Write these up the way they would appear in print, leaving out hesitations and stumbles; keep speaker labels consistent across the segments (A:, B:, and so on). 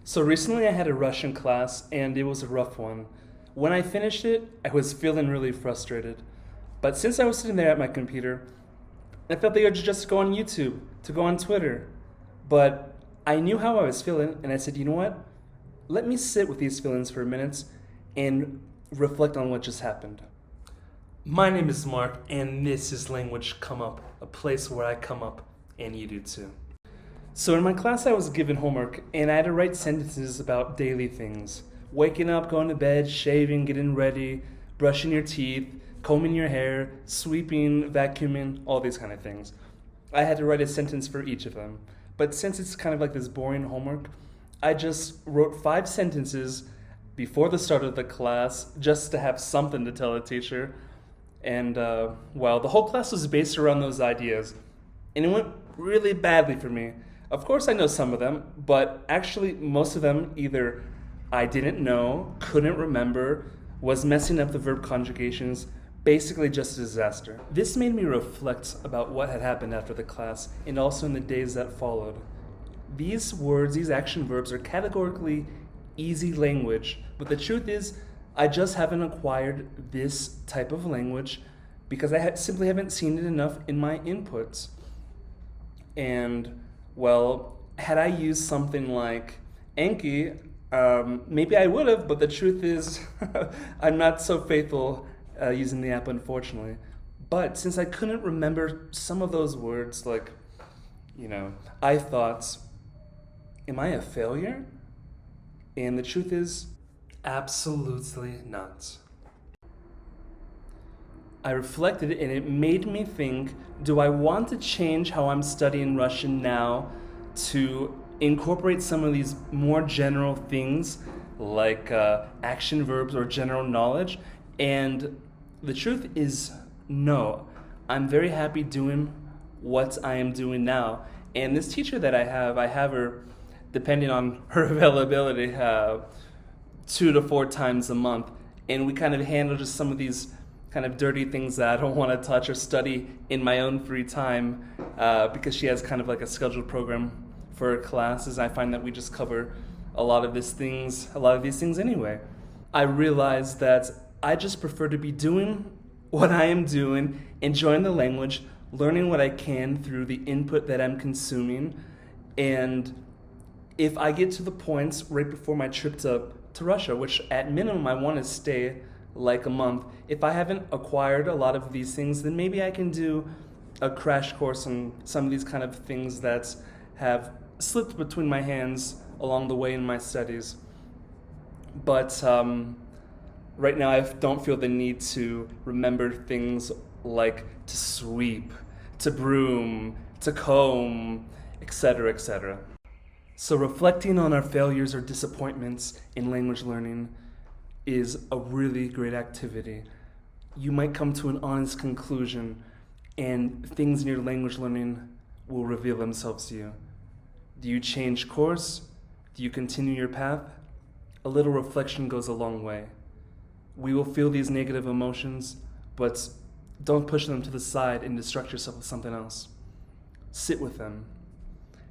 A: So recently I had a Russian class and it was a rough one. When I finished it, I was feeling really frustrated. But since I was sitting there at my computer, I felt the urge just to go on YouTube, to go on Twitter. But I knew how I was feeling and I said, you know what? Let me sit with these feelings for a minute and reflect on what just happened. My name is Mark and this is Language Come Up, a place where I come up and you do too. So in my class I was given homework and I had to write sentences about daily things. Waking up, going to bed, shaving, getting ready, brushing your teeth, combing your hair, sweeping, vacuuming, all these kind of things. I had to write a sentence for each of them. But since it's kind of like this boring homework, I just wrote 5 sentences before the start of the class just to have something to tell the teacher. And well, the whole class was based around those ideas. And it went really badly for me. Of course I know some of them, but actually most of them either I didn't know, couldn't remember, was messing up the verb conjugations, basically just a disaster. This made me reflect about what had happened after the class and also in the days that followed. These words, these action verbs are categorically easy language, but the truth is I just haven't acquired this type of language because I simply haven't seen it enough in my inputs. And well, had I used something like Enki, maybe I would have, but the truth is I'm not so faithful using the app, unfortunately. But since I couldn't remember some of those words, like, I thought, am I a failure? And the truth is, absolutely not. I reflected and it made me think, do I want to change how I'm studying Russian now to incorporate some of these more general things like action verbs or general knowledge? And the truth is no. I'm very happy doing what I am doing now. And this teacher that I have her, depending on her availability, 2 to 4 times a month. And we kind of handle just some of these kind of dirty things that I don't want to touch or study in my own free time because she has kind of like a scheduled program for her classes. I find that we just cover a lot of these things anyway. I realized that I just prefer to be doing what I am doing, enjoying the language, learning what I can through the input that I'm consuming. And if I get to the points right before my trip to Russia, which at minimum I want to stay like a month, if I haven't acquired a lot of these things, then maybe I can do a crash course on some of these kind of things that have slipped between my hands along the way in my studies. But right now I don't feel the need to remember things like to sweep, to broom, to comb, etc., etc. So reflecting on our failures or disappointments in language learning is a really great activity. You might come to an honest conclusion and things in your language learning will reveal themselves to you. Do you change course? Do you continue your path? A little reflection goes a long way. We will feel these negative emotions, but don't push them to the side and distract yourself with something else. Sit with them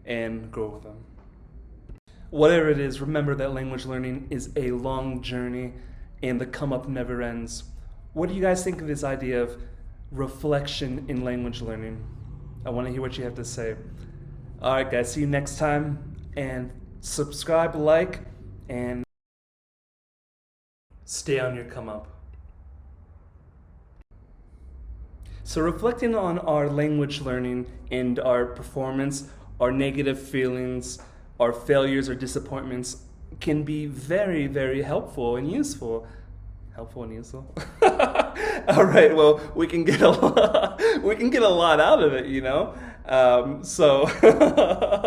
A: and grow with them. Whatever it is, remember that language learning is a long journey and the come up never ends. What do you guys think of this idea of reflection in language learning? I want to hear what you have to say. All right, guys, see you next time, and subscribe, like, and stay on your come up. So reflecting on our language learning and our performance, our negative feelings, our failures or disappointments can be very, very helpful and useful. Helpful and useful? All right, well, we can get a lot out of it, so